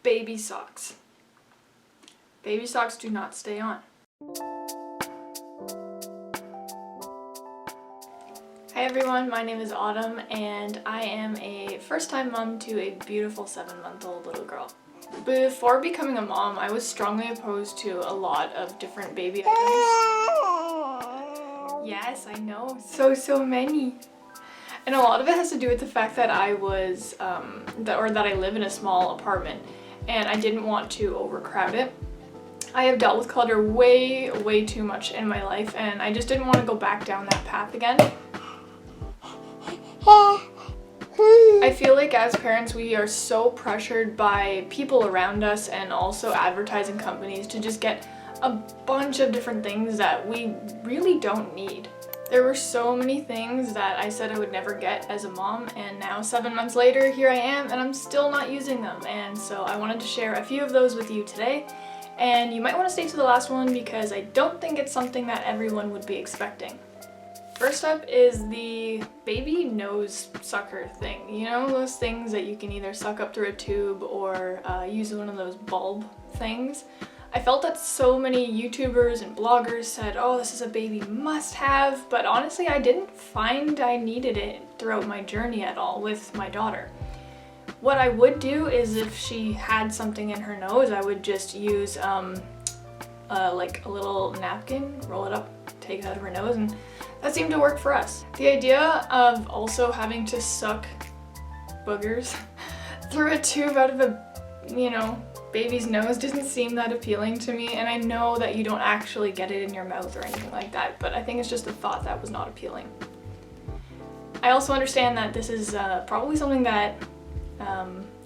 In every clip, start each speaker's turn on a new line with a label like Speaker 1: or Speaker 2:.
Speaker 1: Baby socks. Baby socks do not stay on. Hi everyone, my name is Autumn and I am a first-time mom to a beautiful 7-month-old little girl. Before becoming a mom, I was strongly opposed to a lot of different baby items. Yes, I know, so many. And a lot of it has to do with the fact that I was, that I live in a small apartment and I didn't want to overcrowd it. I have dealt with clutter way too much in my life and I just didn't want to go back down that path again. I feel like as parents we are so pressured by people around us and also advertising companies to just get a bunch of different things that we really don't need. There were so many things that I said I would never get as a mom, and now 7 months later here I am and I'm still not using them, and so I wanted to share a few of those with you today. And you might want to stay to the last one because I don't think it's something that everyone would be expecting. First up is the baby nose sucker thing. You know, those things that you can either suck up through a tube or use one of those bulb things. I felt that so many YouTubers and bloggers said, oh, this is a baby must-have, but honestly I didn't find I needed it throughout my journey at all with my daughter. What I would do is if she had something in her nose, I would just use like a little napkin, roll it up, take it out of her nose, and that seemed to work for us. The idea of also having to suck boogers through a tube out of a, baby's nose didn't seem that appealing to me, and I know that you don't actually get it in your mouth or anything like that, but I think it's just the thought that was not appealing. I also understand that this is probably something that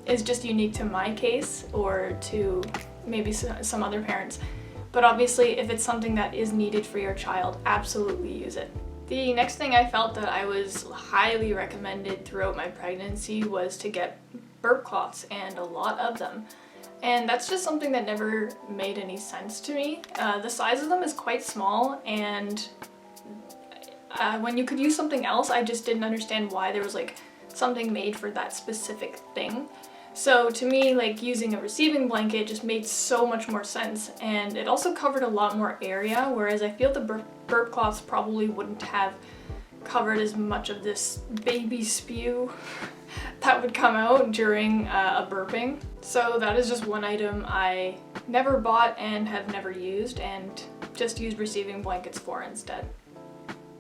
Speaker 1: is just unique to my case or to maybe some other parents, but obviously if it's something that is needed for your child, absolutely use it. The next thing I felt that I was highly recommended throughout my pregnancy was to get burp cloths, and a lot of them. And that's just something that never made any sense to me. The size of them is quite small, and when you could use something else, I just didn't understand why there was like something made for that specific thing. So to me, like using a receiving blanket just made so much more sense, and it also covered a lot more area, whereas I feel the burp cloths probably wouldn't have covered as much of this baby spew that would come out during a burping. So that is just one item I never bought and have never used, and just used receiving blankets for instead.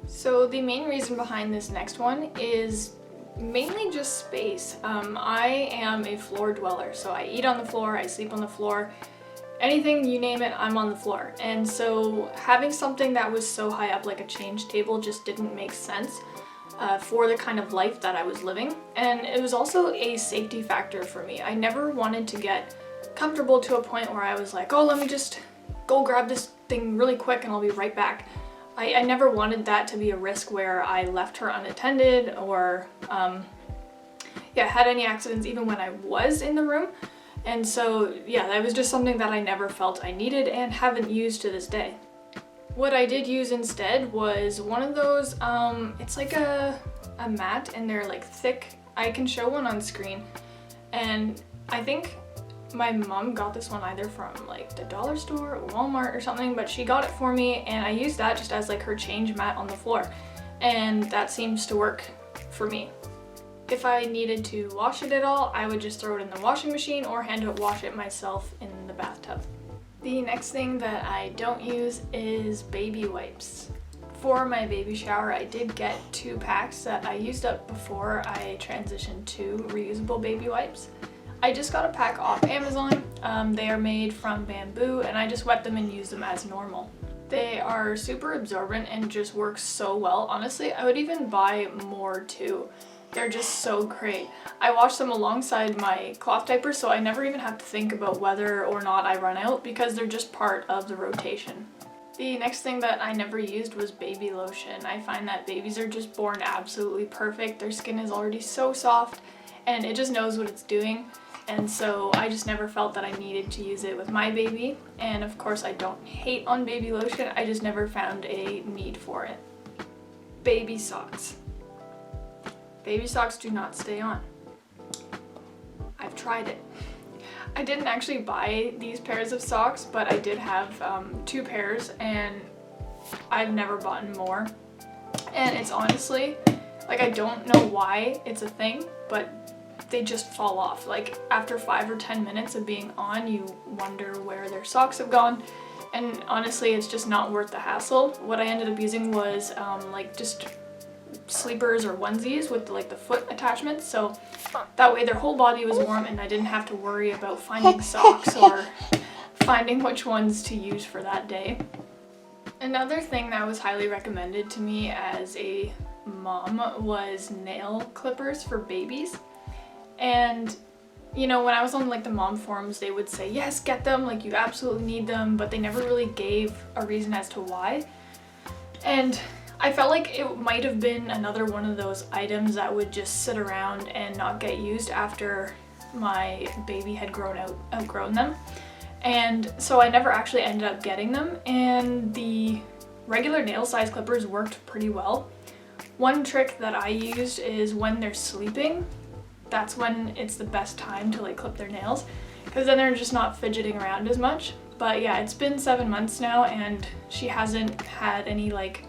Speaker 1: So the main reason behind this next one is mainly just space. I am a floor dweller, so I eat on the floor, I sleep on the floor, anything you name it, I'm on the floor. And so having something that was so high up like a change table just didn't make sense for the kind of life that I was living. And it was also a safety factor for me. I never wanted to get comfortable to a point where I was like, oh, let me just go grab this thing really quick and I'll be right back. I never wanted that to be a risk where I left her unattended or had any accidents even when I was in the room. And so yeah, that was just something that I never felt I needed and haven't used to this day. What I did use instead was one of those, it's like a mat, and they're like thick. I can show one on screen, and I think my mom got this one either from like the dollar store or Walmart or something, but she got it for me and I used that just as like her change mat on the floor, and that seems to work for me. If I needed to wash it at all, I would just throw it in the washing machine or hand it wash it myself in the bathtub. The next thing that I don't use is baby wipes. For my baby shower, I did get 2 packs that I used up before I transitioned to reusable baby wipes. I just got a pack off Amazon. They are made from bamboo, and I just wet them and use them as normal. They are super absorbent and just work so well. Honestly, I would even buy more too. They're just so great. I wash them alongside my cloth diapers, so I never even have to think about whether or not I run out because they're just part of the rotation. The next thing that I never used was baby lotion. I find that babies are just born absolutely perfect. Their skin is already so soft and it just knows what it's doing. And so I just never felt that I needed to use it with my baby. And of course I don't hate on baby lotion, I just never found a need for it. Baby socks. Baby socks do not stay on. I've tried it. I didn't actually buy these pairs of socks, but I did have 2 pairs, and I've never bought more. And it's honestly, like, I don't know why it's a thing, but they just fall off. Like, after 5 or 10 minutes of being on, you wonder where their socks have gone. And honestly, it's just not worth the hassle. What I ended up using was like just sleepers or onesies with like the foot attachments, so that way their whole body was warm and I didn't have to worry about finding socks or finding which ones to use for that day. Another thing that was highly recommended to me as a mom was nail clippers for babies. And you know, when I was on like the mom forums, they would say, yes, get them, like you absolutely need them, but they never really gave a reason as to why. And I felt like it might have been another one of those items that would just sit around and not get used after my baby had outgrown them. And so I never actually ended up getting them, and the regular nail size clippers worked pretty well. One trick that I used is when they're sleeping, that's when it's the best time to like clip their nails, because then they're just not fidgeting around as much. But yeah, it's been 7 months now and she hasn't had any like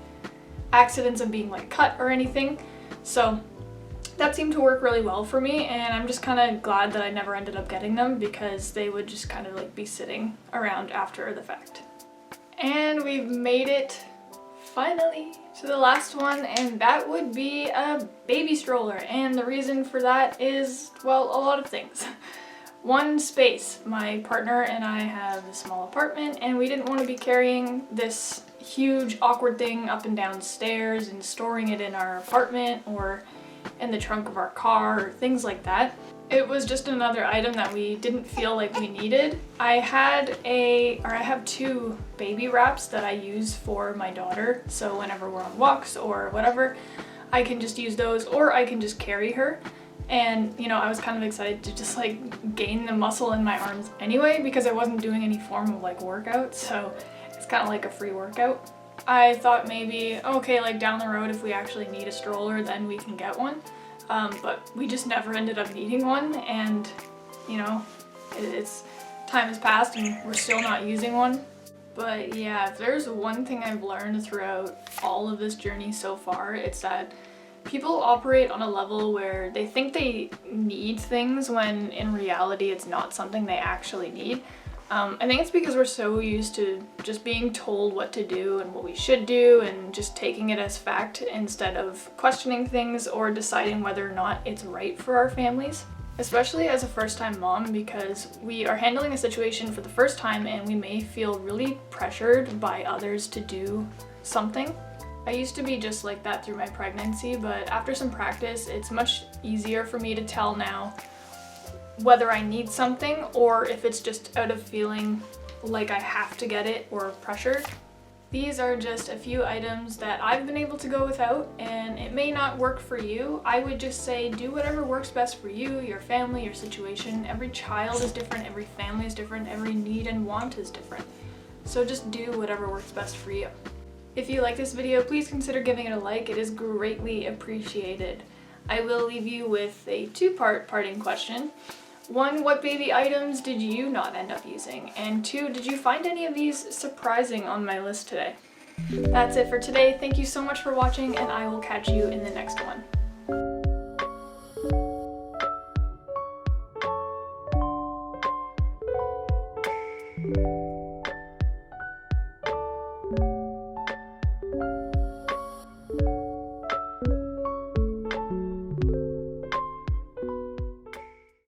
Speaker 1: accidents of being like cut or anything, so that seemed to work really well for me, and I'm just kind of glad that I never ended up getting them because they would just kind of like be sitting around after the fact. And we've made it finally to the last one, and that would be a baby stroller. And the reason for that is, well, a lot of things. One, space. My partner and I have a small apartment and we didn't want to be carrying this huge awkward thing up and down stairs and storing it in our apartment or in the trunk of our car or things like that. It was just another item that we didn't feel like we needed. I have 2 baby wraps that I use for my daughter, so whenever we're on walks or whatever, I can just use those, or I can just carry her. And you know, I was kind of excited to just like gain the muscle in my arms anyway, because I wasn't doing any form of like workout, so it's kind of like a free workout. I thought maybe, okay, like down the road if we actually need a stroller, then we can get one. But we just never ended up needing one, and you know, it's time has passed and we're still not using one. But yeah, if there's one thing I've learned throughout all of this journey so far, it's that people operate on a level where they think they need things when in reality it's not something they actually need. I think it's because we're so used to just being told what to do and what we should do and just taking it as fact instead of questioning things or deciding whether or not it's right for our families. Especially as a first-time mom, because we are handling a situation for the first time and we may feel really pressured by others to do something. I used to be just like that through my pregnancy, but after some practice, it's much easier for me to tell now whether I need something or if it's just out of feeling like I have to get it or pressured. These are just a few items that I've been able to go without, and it may not work for you. I would just say do whatever works best for you, your family, your situation. Every child is different, every family is different, every need and want is different. So just do whatever works best for you. If you like this video, please consider giving it a like. It is greatly appreciated. I will leave you with a 2-part parting question. 1, what baby items did you not end up using? And 2, did you find any of these surprising on my list today? That's it for today. Thank you so much for watching, and I will catch you in the next one.